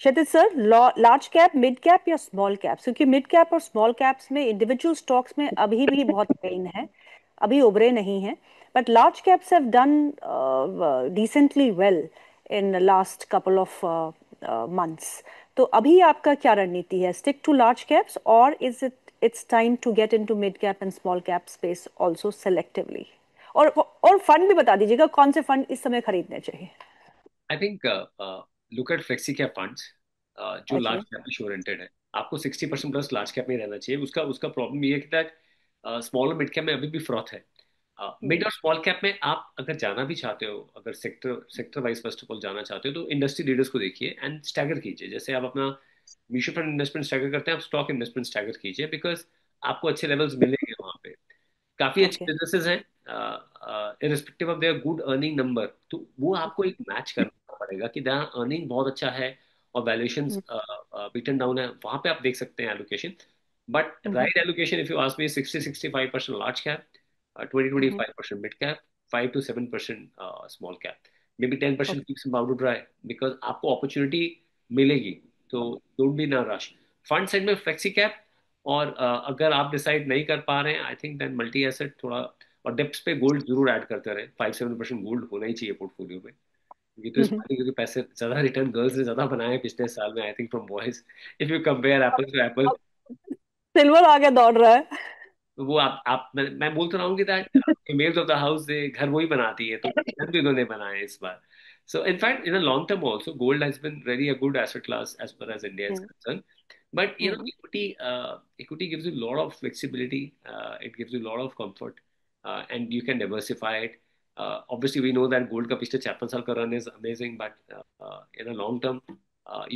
क्षितिज sir, large cap, mid cap या small caps? क्योंकि mid cap और स्मॉल कैप्स में इंडिविजुअल स्टॉक्स में अभी भी बहुत पेन है, अभी उभरे नहीं हैं। But large caps have done decently well in last couple of months. तो अभी आपका क्या रणनीति है? स्टिक टू लार्ज कैप्स, और is it's time to get into mid cap and small cap space also selectively? और फंड भी बता दीजिएगा, कौन से फंड इस समय खरीदने चाहिए? I think look at flexi cap funds जो लार्ज ओके। कैप ओरिएंटेड है। आपको 60% प्लस लार्ज कैप में रहना चाहिए। उसका उसका प्रॉब्लम ये है कि दैट स्मॉल और मिड कैप में अभी भी फ्रॉथ है। मिड और स्मॉल कैप में आप अगर जाना भी चाहते हो, अगर sector sector wise first of all जाना चाहते हो, तो इंडस्ट्री लीडर्स को देखिए एंड स्टैगर कीजिए। जैसे आप अपना म्यूचुअल फंड इन्वेस्टमेंट स्टैगर करते हैं, आप स्टॉक इन्वेस्टमेंट स्टैगर कीजिए, बिकॉज आपको अच्छे लेवल्स मिलेंगे वहाँ पे। काफी अच्छे ओके। बिजनेसेस हैं, irrespective of their good earning number. तो वो आपको एक मैच करना पड़ेगा कि जहाँ अर्निंग बहुत अच्छा है और वैल्यूएशंस बीटन डाउन है, वहां पे आप देख सकते हैं allocation. But right allocation, if you ask me, 60-65% large cap, 20-25% mid cap, 5-7% small cap, may be 10% keep some powder dry, because आपको अपॉर्चुनिटी मिलेगी। तो डोंट बी ना रश। फंड साइड में फ्लेक्सी कैप, और अगर आप डिसाइड नहीं कर पा रहे हैं, I think then multi asset थोड़ा, और डेप्स पे गोल्ड जरूर ऐड करते रहे। 5-7% गोल्ड होना ही चाहिए पोर्टफोलियो में, क्योंकि तो इस बार क्योंकि पैसे ज्यादा रिटर्न गर्ल्स ने ज्यादा बनाए हैं पिछले साल में, I think from boys, if you compare apple to apple. Silver आगे दौड़ रहा है। तो वो मैं बोल तो रहा हूँ कि that males of the house घर वही बनाती है, तो घर भी उन्होंने बनाए हैं इस बार। So in fact in a long term also gold has been very a good asset class as far as India is hmm. Concern. But you know, hmm. equity gives you a lot of flexibility. It gives you a lot of comfort, and you can diversify it. Obviously, we know that gold का पिछले 56 साल का run is amazing, but in a long term,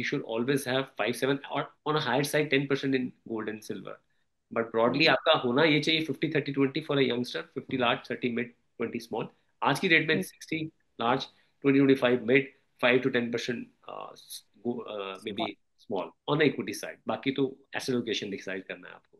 you should always have 5-7 or on a higher side 10% in gold and silver. But broadly, हम्म। आपका होना ये चाहिए 50-30-20 for a youngster, 50 large, 30 mid, 20 small. आज की डेट में हम्म। 60 large, 20-25 mid, 5-10% may be small on the equity side. बाकी तो asset location decide करना है आपको।